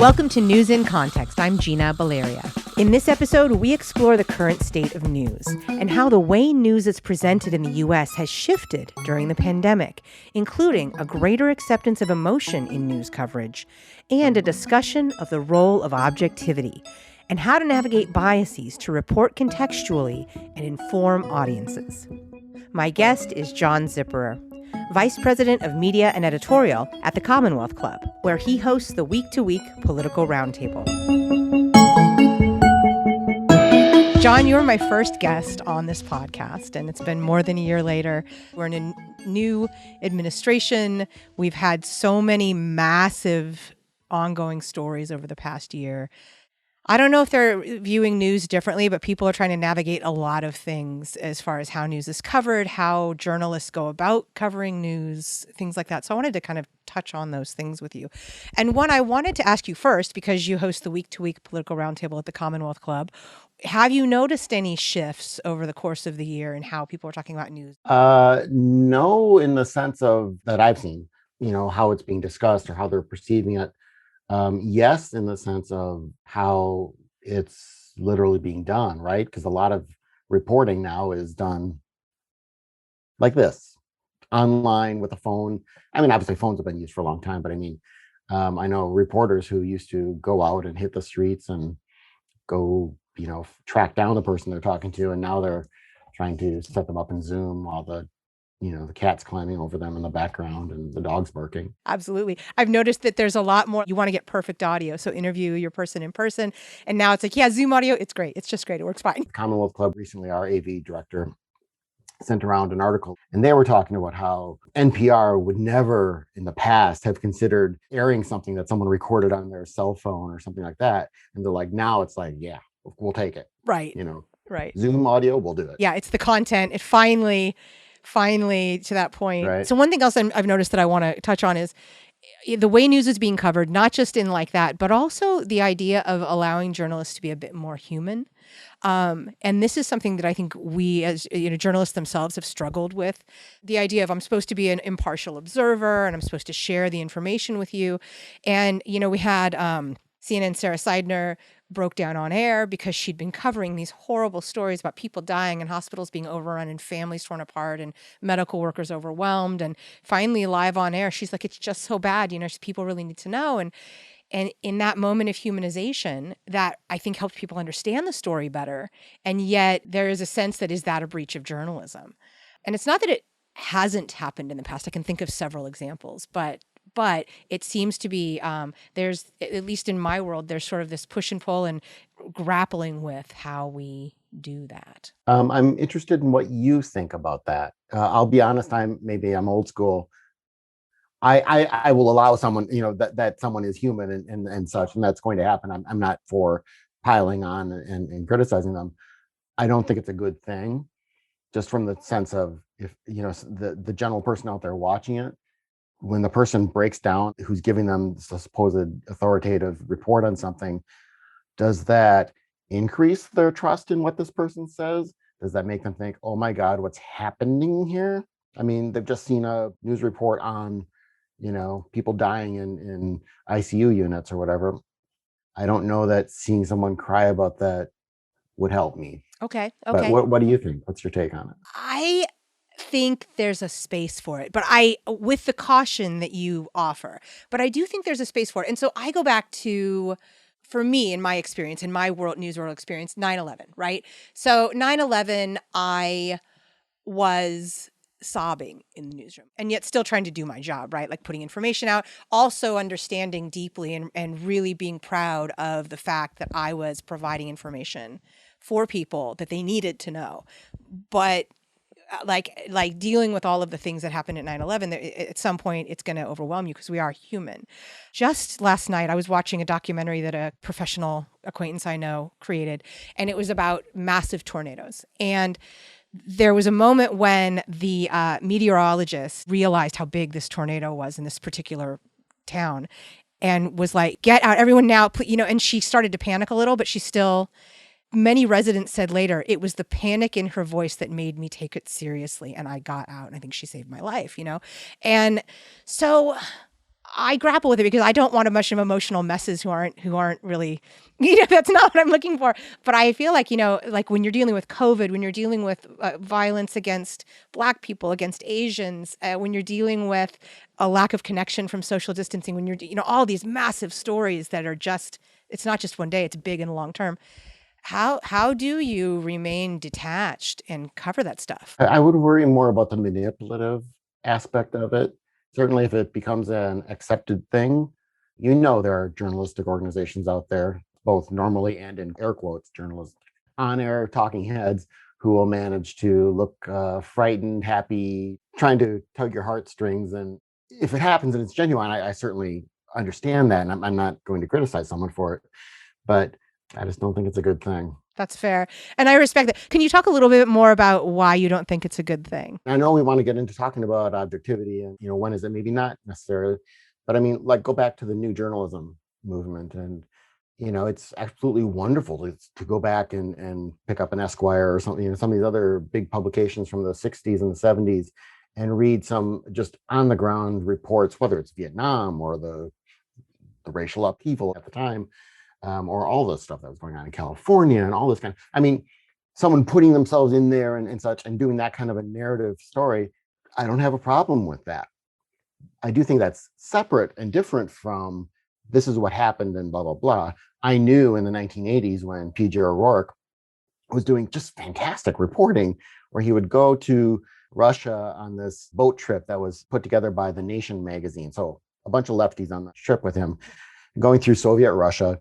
Welcome to News in Context. I'm Gina Valeria. In this episode, we explore the current state of news and how the way news is presented in the U.S. has shifted during the pandemic, including a greater acceptance of emotion in news coverage and a discussion of the role of objectivity and how to navigate biases to report contextually and inform audiences. My guest is John Zipperer, Vice President of Media and Editorial at the Commonwealth Club, where he hosts the week-to-week Political Roundtable. John, you're my first guest on this podcast, and it's been more than a year later. We're in a new administration. We've had so many massive ongoing stories over the past year. I don't know if they're viewing news differently, but people are trying to navigate a lot of things as far as how news is covered, how journalists go about covering news, things like that. So I wanted to kind of touch on those things with you. And one, I wanted to ask you first, because you host the week-to-week Political Roundtable at the Commonwealth Club. Have you noticed any shifts over the course of the year in how people are talking about news? No, in the sense of that I've seen, how it's being discussed or how they're perceiving it. Yes, in the sense of how it's literally being done, right? Because a lot of reporting now is done like this, online with a phone. I mean, obviously phones have been used for a long time, but I know reporters who used to go out and hit the streets and go, track down the person they're talking to, and now they're trying to set them up in Zoom while the cat's climbing over them in the background and the dog's barking. Absolutely. I've noticed that there's a lot more. You want to get perfect audio, so interview your person in person. And now it's like, yeah, Zoom audio, it's great. It's just great. It works fine. Commonwealth Club recently, our AV director sent around an article, and they were talking about how NPR would never in the past have considered airing something that someone recorded on their cell phone or something like that. And they're like, now it's like, yeah, we'll take it. Right. Right. Zoom audio, we'll do it. Yeah, it's the content. It finally to that point. Right. So one thing else I've noticed that I want to touch on is the way news is being covered, not just in like that, but also the idea of allowing journalists to be a bit more human. And this is something that I think we as journalists themselves have struggled with. The idea of I'm supposed to be an impartial observer and I'm supposed to share the information with you. And, we had CNN Sarah Seidner broke down on air because she'd been covering these horrible stories about people dying and hospitals being overrun and families torn apart and medical workers overwhelmed. And finally, live on air, she's like, it's just so bad. People really need to know. And in that moment of humanization, that I think helped people understand the story better. And yet there is a sense that, is that a breach of journalism? And it's not that it hasn't happened in the past. I can think of several examples, but it seems to be, there's, at least in my world, there's sort of this push and pull and grappling with how we do that. I'm interested in what you think about that. I'll be honest, I'm old school. I will allow someone, that someone is human and such, and that's going to happen. I'm not for piling on and criticizing them. I don't think it's a good thing, just from the sense of, if, the general person out there watching it, when the person breaks down, who's giving them the supposed authoritative report on something, does that increase their trust in what this person says? Does that make them think, oh my God, what's happening here? I mean, they've just seen a news report on, people dying in ICU units or whatever. I don't know that seeing someone cry about that would help me. Okay. But what do you think? What's your take on it? I think there's a space for it, but with the caution that you offer, but I do think there's a space for it. And so I go back to, for me, in my experience, in my news world experience, 9/11, right? So 9/11, I was sobbing in the newsroom and yet still trying to do my job, right? Like putting information out, also understanding deeply and really being proud of the fact that I was providing information for people that they needed to know. But like dealing with all of the things that happened at 9/11, at some point it's going to overwhelm you because we are human. Just last night, I was watching a documentary that a professional acquaintance I know created, and it was about massive tornadoes. And there was a moment when the meteorologist realized how big this tornado was in this particular town and was like, get out, everyone now, and she started to panic a little, but she still... Many residents said later, it was the panic in her voice that made me take it seriously. And I got out, and I think she saved my life, And so I grapple with it because I don't want a bunch of emotional messes who aren't really, that's not what I'm looking for. But I feel like, like when you're dealing with COVID, when you're dealing with violence against Black people, against Asians, when you're dealing with a lack of connection from social distancing, when you're, all these massive stories that are just, it's not just one day, it's big and long term. How do you remain detached and cover that stuff? I would worry more about the manipulative aspect of it. Certainly, if it becomes an accepted thing, there are journalistic organizations out there, both normally and in air quotes, journalists, on air talking heads who will manage to look frightened, happy, trying to tug your heartstrings. And if it happens and it's genuine, I certainly understand that. And I'm not going to criticize someone for it. But I just don't think it's a good thing. That's fair. And I respect that. Can you talk a little bit more about why you don't think it's a good thing? I know we want to get into talking about objectivity and, when is it, maybe not necessarily, but I mean, like, go back to the new journalism movement. And, it's absolutely wonderful to go back and pick up an Esquire or something, some of these other big publications from the 60s and the 70s and read some just on the ground reports, whether it's Vietnam or the racial upheaval at the time, or all the stuff that was going on in California and all this I mean, someone putting themselves in there and such and doing that kind of a narrative story, I don't have a problem with that. I do think that's separate and different from this is what happened and blah, blah, blah. I knew in the 1980s when P.J. O'Rourke was doing just fantastic reporting where he would go to Russia on this boat trip that was put together by The Nation magazine. So a bunch of lefties on the trip with him going through Soviet Russia.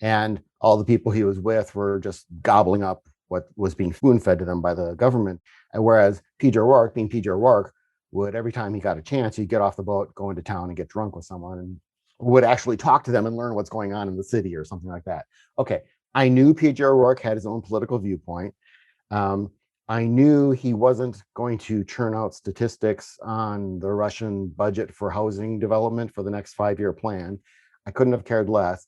And all the people he was with were just gobbling up what was being spoon fed to them by the government. And whereas P.J. O'Rourke, being P.J. O'Rourke, would every time he got a chance, he'd get off the boat, go into town and get drunk with someone and would actually talk to them and learn what's going on in the city or something like that. Okay, I knew P.J. O'Rourke had his own political viewpoint. I knew he wasn't going to churn out statistics on the Russian budget for housing development for the next 5-year plan. I couldn't have cared less.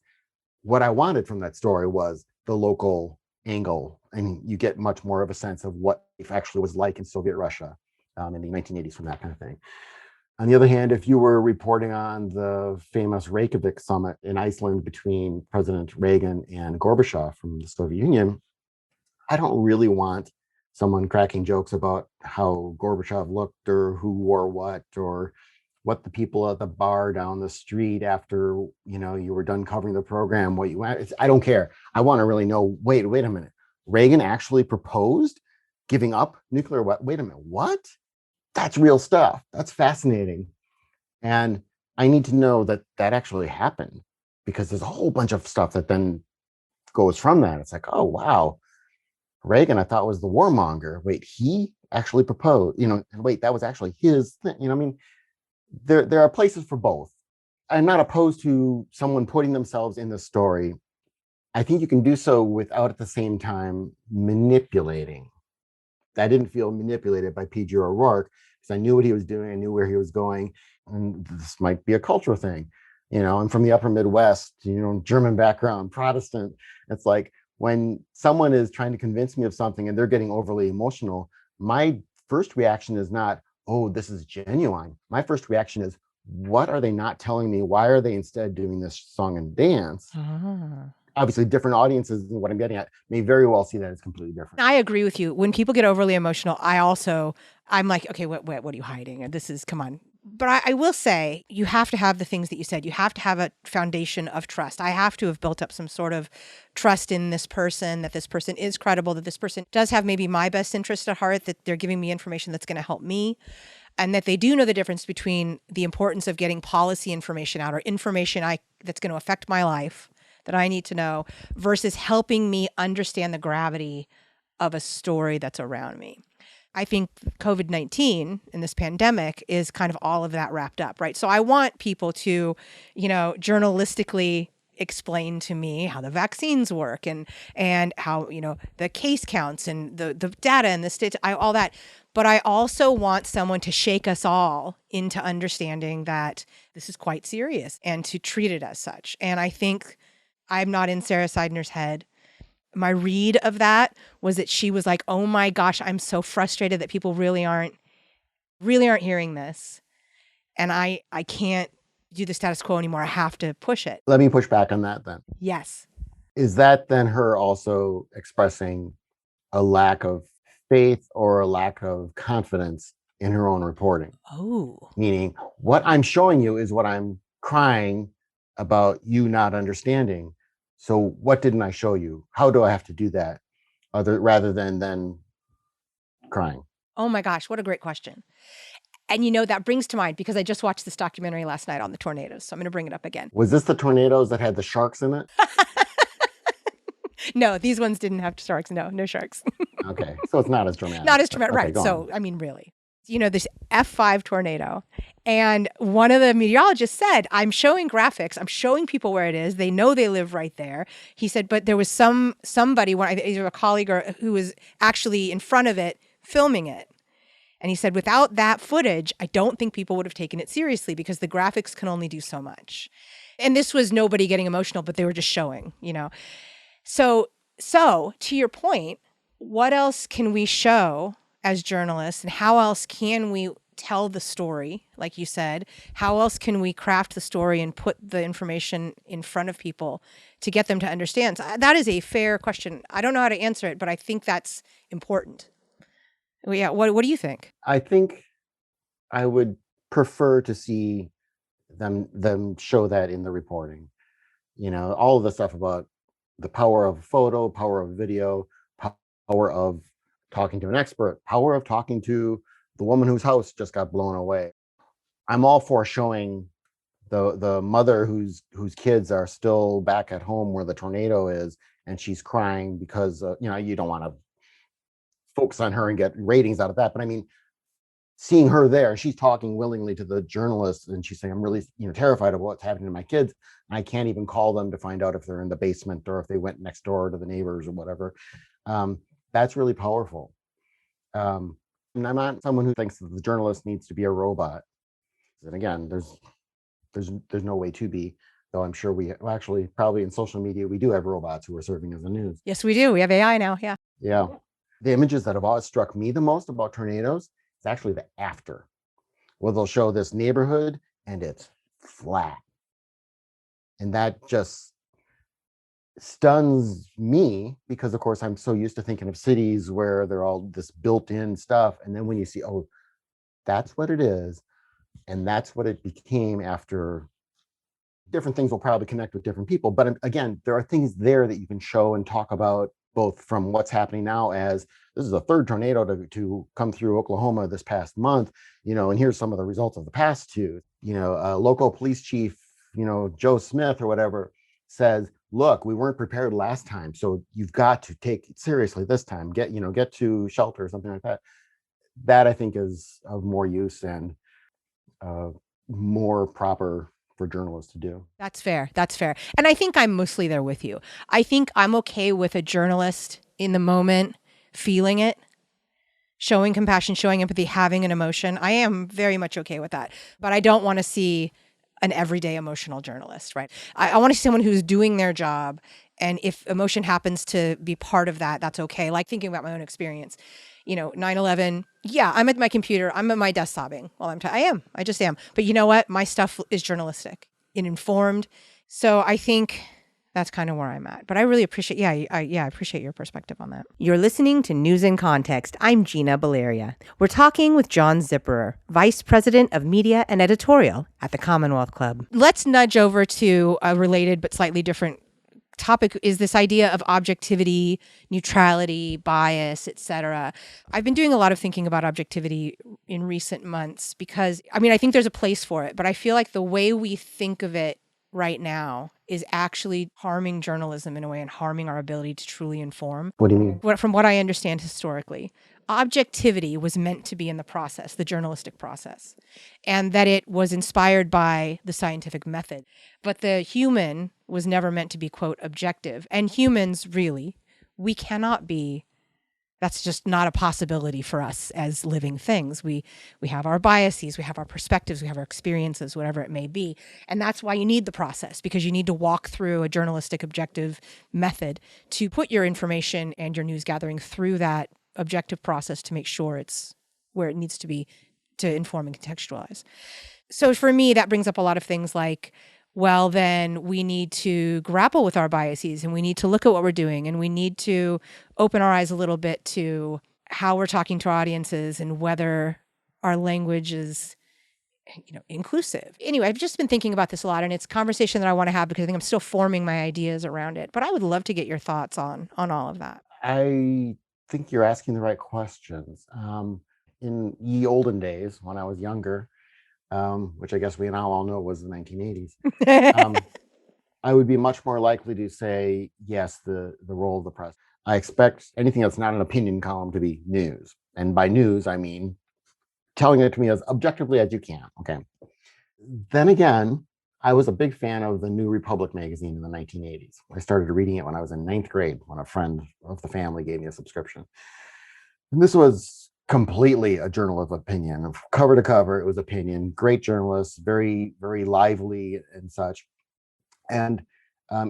What I wanted from that story was the local angle. And you get much more of a sense of what it actually was like in Soviet Russia in the 1980s from that kind of thing. On the other hand, if you were reporting on the famous Reykjavik summit in Iceland between President Reagan and Gorbachev from the Soviet Union, I don't really want someone cracking jokes about how Gorbachev looked or who wore what or what the people at the bar down the street after you were done covering the program, what you want. I don't care. I want to really know, wait a minute. Reagan actually proposed giving up nuclear weapons. Wait a minute, what? That's real stuff. That's fascinating. And I need to know that actually happened because there's a whole bunch of stuff that then goes from that. It's like, oh, wow. Reagan, I thought was the warmonger. Wait, he actually proposed, and wait, that was actually his thing. I mean, there are places for both. I'm not opposed to someone putting themselves in the story. I think you can do so without at the same time manipulating. I didn't feel manipulated by P.J. O'Rourke because I knew what he was doing. I knew where he was going. And this might be a cultural thing. I'm from the upper Midwest, German background, Protestant. It's like when someone is trying to convince me of something and they're getting overly emotional, my first reaction is not, oh, this is genuine. My first reaction is, what are they not telling me? Why are they instead doing this song and dance? Obviously, different audiences, what I'm getting at, may very well see that as completely different. I agree with you. When people get overly emotional, I'm like, okay, what are you hiding? This is, come on. But I will say, you have to have the things that you said. You have to have a foundation of trust. I have to have built up some sort of trust in this person, that this person is credible, that this person does have maybe my best interest at heart, that they're giving me information that's going to help me, and that they do know the difference between the importance of getting policy information out or information that's going to affect my life that I need to know versus helping me understand the gravity of a story that's around me. I think COVID-19 and this pandemic is kind of all of that wrapped up, right? So I want people to, journalistically explain to me how the vaccines work and how, the case counts and the data and the stats, all that. But I also want someone to shake us all into understanding that this is quite serious and to treat it as such. And I think I'm not in Sarah Seidner's head. My read of that was that she was like, oh my gosh, I'm so frustrated that people really aren't hearing this. And I can't do the status quo anymore. I have to push it. Let me push back on that then. Yes. Is that then her also expressing a lack of faith or a lack of confidence in her own reporting? Oh. Meaning, what I'm showing you is what I'm crying about you not understanding. So what didn't I show you? How do I have to do that rather than crying? Oh my gosh, what a great question. And that brings to mind, because I just watched this documentary last night on the tornadoes. So I'm going to bring it up again. Was this the tornadoes that had the sharks in it? No, these ones didn't have sharks. No sharks. Okay, so it's not as dramatic. Not as dramatic, okay, right. So, I mean, really. This F5 tornado. And one of the meteorologists said, I'm showing graphics. I'm showing people where it is. They know they live right there. He said, but there was somebody, either a colleague or who was actually in front of it filming it. And he said, without that footage, I don't think people would have taken it seriously because the graphics can only do so much. And this was nobody getting emotional, but they were just showing. So to your point, what else can we show as journalists, and how else can we tell the story, like you said? How else can we craft the story and put the information in front of people to get them to understand? So that is a fair question. I don't know how to answer it, but I think that's important. Well, yeah. What do you think? I think I would prefer to see them show that in the reporting. All of the stuff about the power of photo, power of video, power of talking to an expert, power of talking to the woman whose house just got blown away. I'm all for showing the mother whose kids are still back at home where the tornado is, and she's crying because you don't want to focus on her and get ratings out of that. But I mean, seeing her there, she's talking willingly to the journalist, and she's saying, I'm really terrified of what's happening to my kids. I can't even call them to find out if they're in the basement or if they went next door to the neighbors or whatever. That's really powerful. And I'm not someone who thinks that the journalist needs to be a robot. And again, there's no way to be, though I'm sure actually probably in social media, we do have robots who are serving as the news. Yes, we do. We have AI now. Yeah. Yeah. The images that have always struck me the most about tornadoes is actually the after, where they'll show this neighborhood and it's flat. And that just stuns me because, of course, I'm so used to thinking of cities where they're all this built-in stuff. And then when you see, oh, that's what it is, and that's what it became after, different things will probably connect with different people. But again, there are things there that you can show and talk about, both from what's happening now, as this is the third tornado to come through Oklahoma this past month, and here's some of the results of the past two. Local police chief, Joe Smith or whatever, says, look, we weren't prepared last time, so you've got to take it seriously this time. Get to shelter or something like that. That I think is of more use and more proper for journalists to do. That's fair. And I think I'm mostly there with you. I think I'm okay with a journalist in the moment feeling it, showing compassion, showing empathy, having an emotion. I am very much okay with that. But I don't want to see an everyday emotional journalist, right? I want to see someone who's doing their job. And if emotion happens to be part of that, that's okay. Like thinking about my own experience, 9/11. Yeah, I'm at my computer. I'm at my desk sobbing while I just am. But you know what? My stuff is journalistic and informed. So I think that's kind of where I'm at. But I really appreciate, I appreciate your perspective on that. You're listening to News in Context. I'm Gina Valeria. We're talking with John Zipperer, Vice President of Media and Editorial at the Commonwealth Club. Let's nudge over to a related but slightly different topic, is this idea of objectivity, neutrality, bias, etc. I've been doing a lot of thinking about objectivity in recent months because, I think there's a place for it, but I feel like the way we think of it right now is actually harming journalism in a way and harming our ability to truly inform. What do you mean? From what I understand historically, objectivity was meant to be in the process, the journalistic process, and that it was inspired by the scientific method. But the human was never meant to be, quote, objective. And humans, really, we cannot be. That's just not a possibility for us as living things. We have our biases, we have our perspectives, we have our experiences, whatever it may be. And that's why you need the process, because you need to walk through a journalistic objective method to put your information and your news gathering through that objective process to make sure it's where it needs to be to inform and contextualize. So for me, that brings up a lot of things like, well, then we need to grapple with our biases and we need to look at what we're doing and we need to open our eyes a little bit to how we're talking to our audiences and whether our language is, inclusive. Anyway, I've just been thinking about this a lot, and it's a conversation that I want to have because I think I'm still forming my ideas around it. But I would love to get your thoughts on all of that. I think you're asking the right questions. In ye olden days, when I was younger, which I guess we now all know was the 1980s, I would be much more likely to say, yes, the role of the press. I expect anything that's not an opinion column to be news. And by news, I mean telling it to me as objectively as you can. Okay. Then again, I was a big fan of the New Republic magazine in the 1980s. I started reading it when I was in ninth grade, when a friend of the family gave me a subscription. And this was completely a journal of opinion. Cover to cover, it was opinion. Great journalists, very, very lively and such. And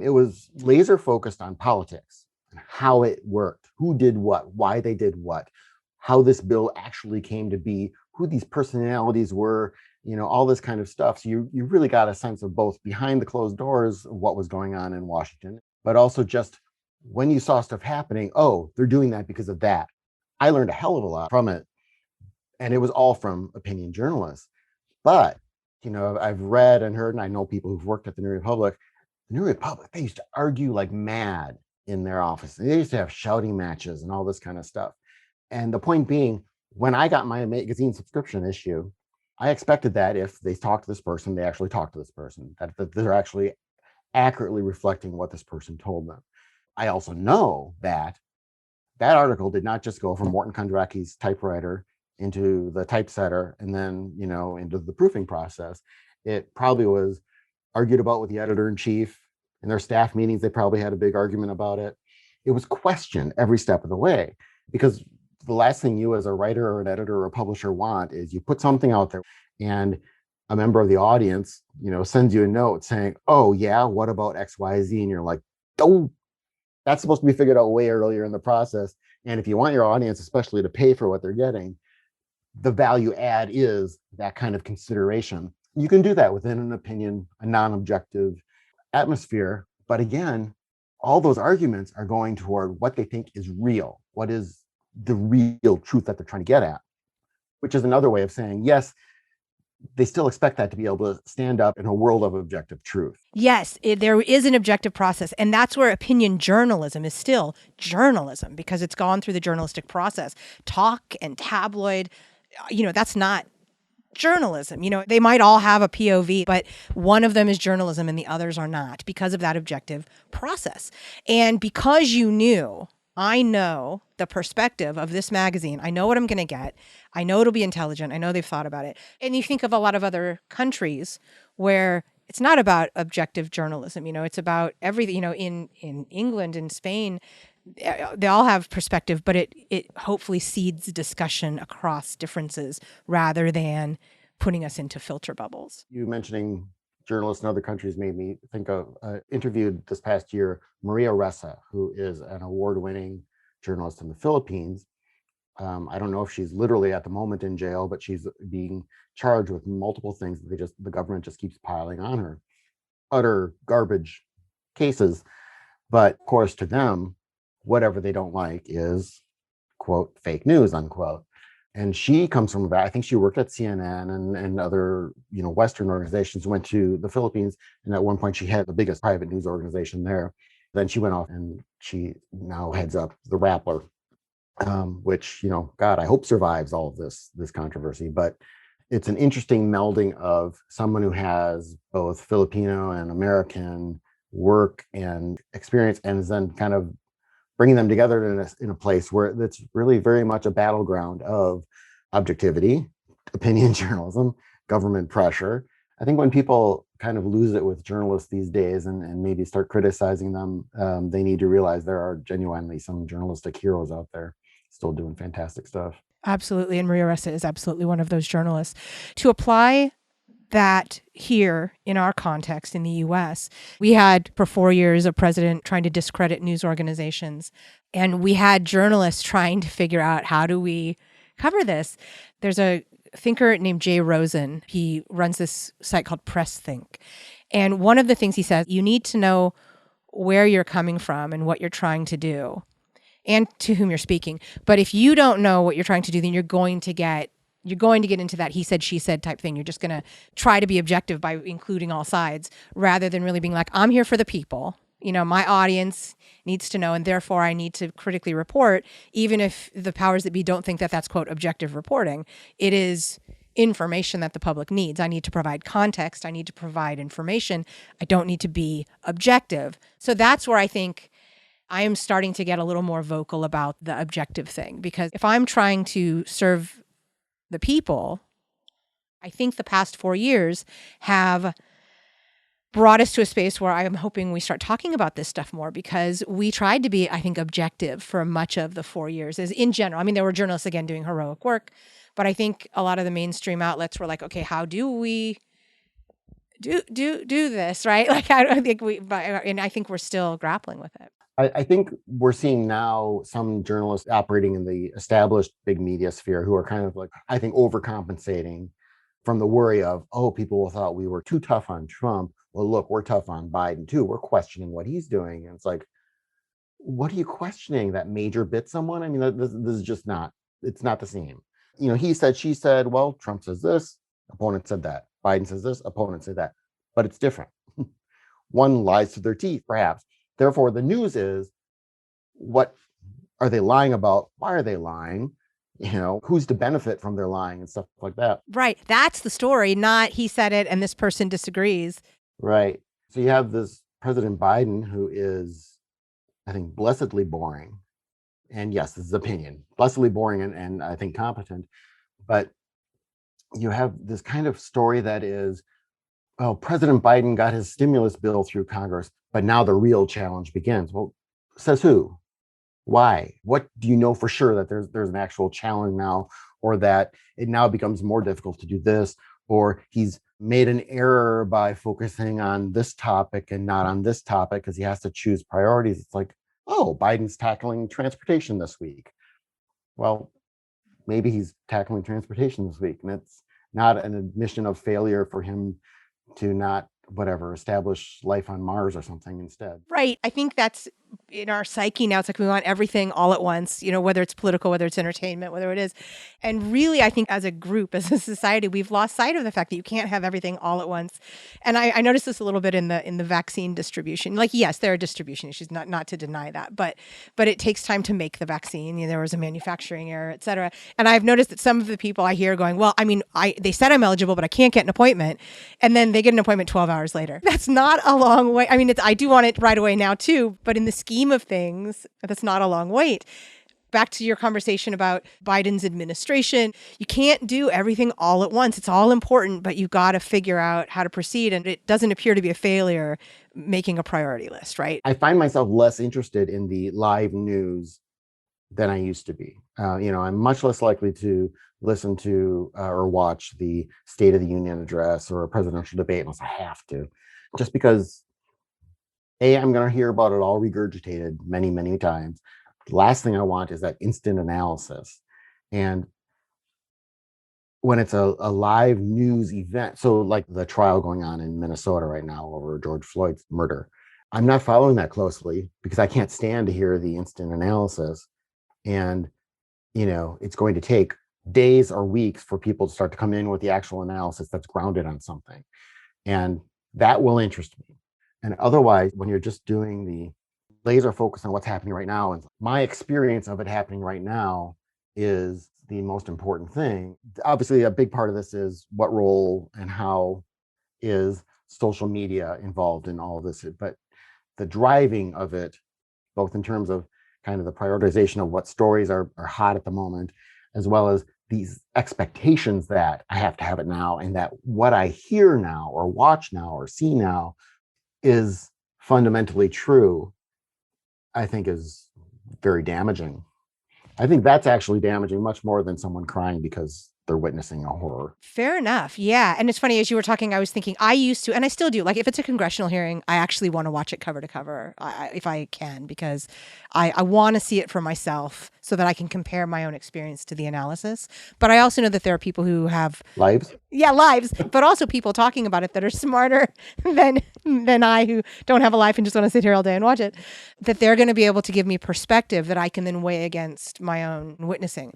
it was laser focused on politics and how it worked, who did what, why they did what, how this bill actually came to be, who these personalities were, all this kind of stuff. So you really got a sense of both behind the closed doors of what was going on in Washington, but also just when you saw stuff happening, oh, they're doing that because of that. I learned a hell of a lot from it. And it was all from opinion journalists. But, I've read and heard, and I know people who've worked at the New Republic. The New Republic, they used to argue like mad in their office. They used to have shouting matches and all this kind of stuff. And the point being, when I got my magazine subscription issue, I expected that if they talk to this person, they actually talk to this person, that they're actually accurately reflecting what this person told them. I also know that article did not just go from Morton Kondracki's typewriter into the typesetter and then, into the proofing process. It probably was argued about with the editor-in-chief. In their staff meetings, they probably had a big argument about it. It was questioned every step of the way, because the last thing you as a writer or an editor or a publisher want is you put something out there and a member of the audience, sends you a note saying, oh yeah, what about XYZ? And you're like, oh, that's supposed to be figured out way earlier in the process. And if you want your audience, especially, to pay for what they're getting, the value add is that kind of consideration. You can do that within an opinion, a non-objective atmosphere. But again, all those arguments are going toward what they think is real. What is the real truth that they're trying to get at? Which is another way of saying, yes, they still expect that to be able to stand up in a world of objective truth. Yes, there is an objective process. And that's where opinion journalism is still journalism, because it's gone through the journalistic process. Talk and tabloid, that's not journalism. They might all have a POV, but one of them is journalism and the others are not, because of that objective process. And because I know the perspective of this magazine, I know what I'm going to get. I know it'll be intelligent. I know they've thought about it. And you think of a lot of other countries where it's not about objective journalism. It's about everything. In England and Spain, they all have perspective, but it hopefully seeds discussion across differences rather than putting us into filter bubbles. You mentioning journalists in other countries made me think of interviewed this past year Maria Ressa, who is an award-winning journalist in the Philippines. I don't know if she's literally at the moment in jail, but she's being charged with multiple things that the government just keeps piling on her. Utter garbage cases. But of course, to them, whatever they don't like is, quote, fake news, unquote. And she comes from I think she worked at CNN and other, Western organizations, went to the Philippines. And at one point she had the biggest private news organization there. Then she went off and she now heads up the Rappler, which, God, I hope survives all of this controversy. But it's an interesting melding of someone who has both Filipino and American work and experience, and is then kind of bringing them together in a place where that's really very much a battleground of objectivity, opinion journalism, government pressure. I think when people kind of lose it with journalists these days and maybe start criticizing them, they need to realize there are genuinely some journalistic heroes out there still doing fantastic stuff. Absolutely. And Maria Ressa is absolutely one of those journalists. To apply that here in our context in the US, we had for 4 years a president trying to discredit news organizations. And we had journalists trying to figure out, how do we cover this? There's a thinker named Jay Rosen. He runs this site called Press Think. And one of the things he says, you need to know where you're coming from and what you're trying to do and to whom you're speaking. But if you don't know what you're trying to do, then you're going to get into that he said, she said type thing. You're just going to try to be objective by including all sides rather than really being like, I'm here for the people. My audience needs to know, and therefore I need to critically report, even if the powers that be don't think that that's, quote, objective reporting. It is information that the public needs. I need to provide context. I need to provide information. I don't need to be objective. So that's where I think I am starting to get a little more vocal about the objective thing, because if I'm trying to serve the people, I think the past 4 years have brought us to a space where I'm hoping we start talking about this stuff more, because we tried to be, I think, objective for much of the 4 years as in general. I mean, there were journalists, again, doing heroic work, but I think a lot of the mainstream outlets were like, okay, how do we do this, right? Like, I don't think and I think we're still grappling with it. I think we're seeing now some journalists operating in the established big media sphere who are kind of like, I think, overcompensating from the worry of, oh, people thought we were too tough on Trump. Well, look, we're tough on Biden too. We're questioning what he's doing. And it's like, what are you questioning? That Major bit someone? I mean, this is just not, it's not the same. He said, she said, well, Trump says this, opponent said that. Biden says this, opponent said that. But it's different. One lies to their teeth, perhaps. Therefore, the news is, what are they lying about? Why are they lying? Who's to benefit from their lying and stuff like that. Right. That's the story, not he said it and this person disagrees. Right. So you have this President Biden who is, I think, blessedly boring. And yes, this is opinion, blessedly boring and I think competent. But you have this kind of story that is, well, President Biden got his stimulus bill through Congress, but now the real challenge begins. Well, says who? Why? What do you know for sure that there's an actual challenge now, or that it now becomes more difficult to do this, or he's made an error by focusing on this topic and not on this topic because he has to choose priorities? It's like, oh, Biden's tackling transportation this week. Well, maybe he's tackling transportation this week, and it's not an admission of failure for him to not establish life on Mars or something instead. Right. I think that's in our psyche now. It's like we want everything all at once, whether it's political, whether it's entertainment, whether it is. And really, I think as a group, as a society, we've lost sight of the fact that you can't have everything all at once. And I noticed this a little bit in the vaccine distribution. Like, yes, there are distribution issues, not to deny that, but it takes time to make the vaccine. There was a manufacturing error, et cetera. And I've noticed that some of the people I hear going, well, I mean, they said I'm eligible, but I can't get an appointment. And then they get an appointment 12 hours later. That's not a long wait. I mean, I do want it right away now too, but in the scheme of things, that's not a long wait. Back to your conversation about Biden's administration, you can't do everything all at once. It's all important, but you've got to figure out how to proceed. And it doesn't appear to be a failure making a priority list, right? I find myself less interested in the live news than I used to be. I'm much less likely to listen to or watch the State of the Union address or a presidential debate unless I have to, just because I'm going to hear about it all regurgitated many, many times. The last thing I want is that instant analysis. And when it's a live news event, so like the trial going on in Minnesota right now over George Floyd's murder, I'm not following that closely because I can't stand to hear the instant analysis. And, it's going to take days or weeks for people to start to come in with the actual analysis that's grounded on something. And that will interest me. And otherwise, when you're just doing the laser focus on what's happening right now, and my experience of it happening right now is the most important thing. Obviously, a big part of this is what role and how is social media involved in all of this. But the driving of it, both in terms of kind of the prioritization of what stories are hot at the moment, as well as these expectations that I have to have it now, and that what I hear now or watch now or see now is fundamentally true, I think is very damaging. I think that's actually damaging much more than someone crying because they're witnessing a horror. Fair enough. Yeah. And it's funny, as you were talking, I was thinking, I used to, and I still do, like if it's a congressional hearing, I actually want to watch it cover to cover if I can, because I want to see it for myself so that I can compare my own experience to the analysis. But I also know that there are people who have Lives? lives, but also people talking about it that are smarter than I, who don't have a life and just want to sit here all day and watch it, that they're going to be able to give me perspective that I can then weigh against my own witnessing.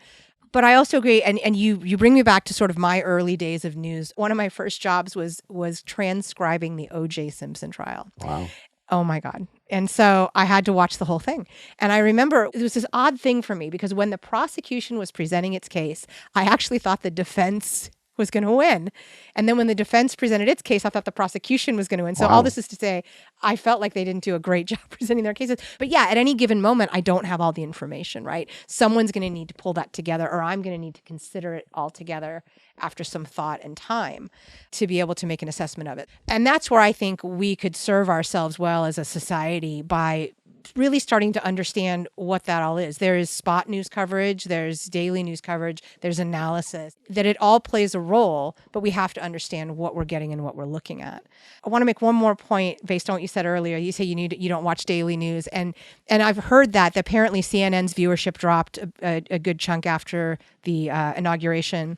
But I also agree, and you bring me back to sort of my early days of news. One of my first jobs was transcribing the O.J. Simpson trial. Wow. Oh my God. And so I had to watch the whole thing. And I remember it was this odd thing for me because when the prosecution was presenting its case, I actually thought the defense was going to win. And then when the defense presented its case, I thought the prosecution was going to win. So all this is to say, I felt like they didn't do a great job presenting their cases. But yeah, at any given moment, I don't have all the information, right? Someone's going to need to pull that together, or I'm going to need to consider it all together after some thought and time to be able to make an assessment of it. And that's where I think we could serve ourselves well as a society by really starting to understand what that all is. There is spot news coverage, there's daily news coverage, there's analysis, that it all plays a role, but we have to understand what we're getting and what we're looking at. I want to make one more point based on what you said earlier. You say you don't watch daily news, and I've heard that apparently CNN's viewership dropped a good chunk after the inauguration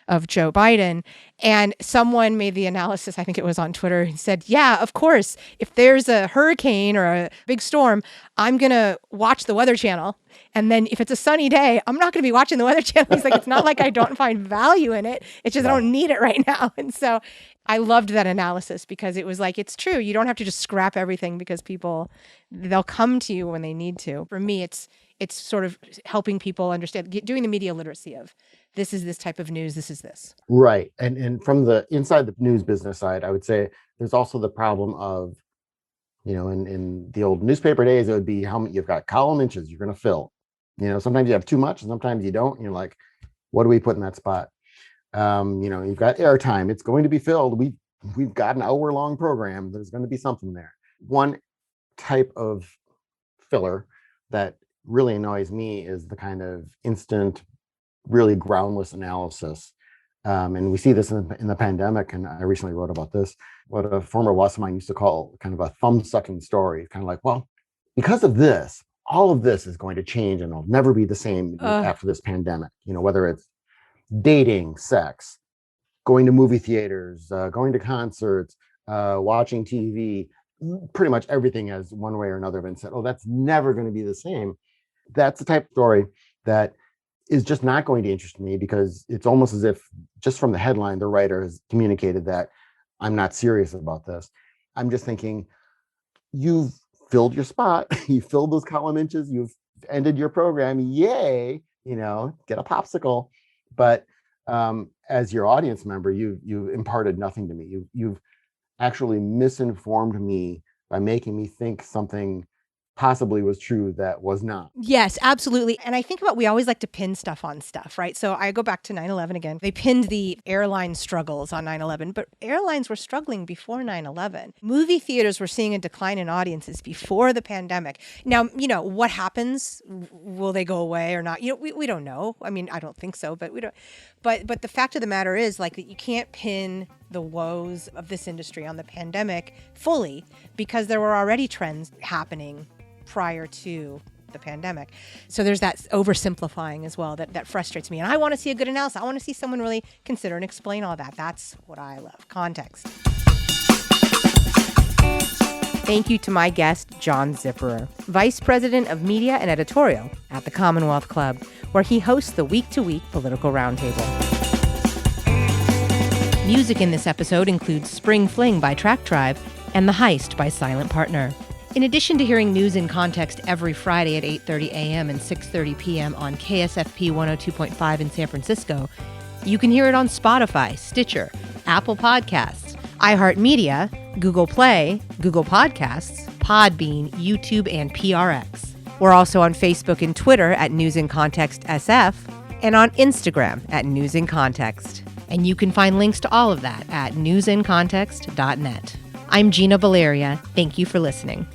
of Joe Biden. And someone made the analysis, I think it was on Twitter, and said, yeah, of course, if there's a hurricane or a big storm, I'm going to watch the Weather Channel. And then if it's a sunny day, I'm not going to be watching the Weather Channel. He's like, it's not like I don't find value in it. It's just I don't need it right now. And so I loved that analysis because it was like, it's true. You don't have to just scrap everything because they'll come to you when they need to. For me, it's sort of helping people understand, doing the media literacy of this is this type of news, this is this. Right. And from the inside the news business side, I would say there's also the problem of, in the old newspaper days, it would be how many you've got column inches you're going to fill. Sometimes you have too much and sometimes you don't. And you're like, what do we put in that spot? You've got airtime. It's going to be filled. We've got an hour-long program. There's going to be something there. One type of filler that really annoys me is the kind of instant, really groundless analysis. And we see this in the pandemic. And I recently wrote about this, what a former boss of mine used to call kind of a thumb-sucking story. Kind of like, well, because of this, all of this is going to change and it'll never be the same after this pandemic. Whether it's dating, sex, going to movie theaters, going to concerts, watching TV, pretty much everything has one way or another been said, oh, that's never going to be the same. That's the type of story that is just not going to interest me because it's almost as if just from the headline, the writer has communicated that I'm not serious about this. I'm just thinking, you've filled your spot, you filled those column inches, you've ended your program, yay, get a popsicle. But as your audience member, you imparted nothing to me. You've actually misinformed me by making me think something possibly was true that was not. Yes, absolutely. And I think we always like to pin stuff on stuff, right? So I go back to 9/11 again. They pinned the airline struggles on 9/11, but airlines were struggling before 9/11. Movie theaters were seeing a decline in audiences before the pandemic. Now, what happens? Will they go away or not? We don't know. I mean, I don't think so, but we don't. But the fact of the matter is, like, that you can't pin the woes of this industry on the pandemic fully because there were already trends happening prior to the pandemic. So there's that oversimplifying as well that frustrates me. And I want to see a good analysis. I want to see someone really consider and explain all that. That's what I love. Context. Thank you to my guest, John Zipperer, Vice President of Media and Editorial at the Commonwealth Club, where he hosts the week-to-week Political Roundtable. Music in this episode includes Spring Fling by Track Tribe and The Heist by Silent Partner. In addition to hearing News in Context every Friday at 8:30 a.m. and 6:30 p.m. on KSFP 102.5 in San Francisco, you can hear it on Spotify, Stitcher, Apple Podcasts, iHeartMedia, Google Play, Google Podcasts, Podbean, YouTube, and PRX. We're also on Facebook and Twitter at News in Context SF and on Instagram at News in Context. And you can find links to all of that at newsincontext.net. I'm Gina Valeria. Thank you for listening.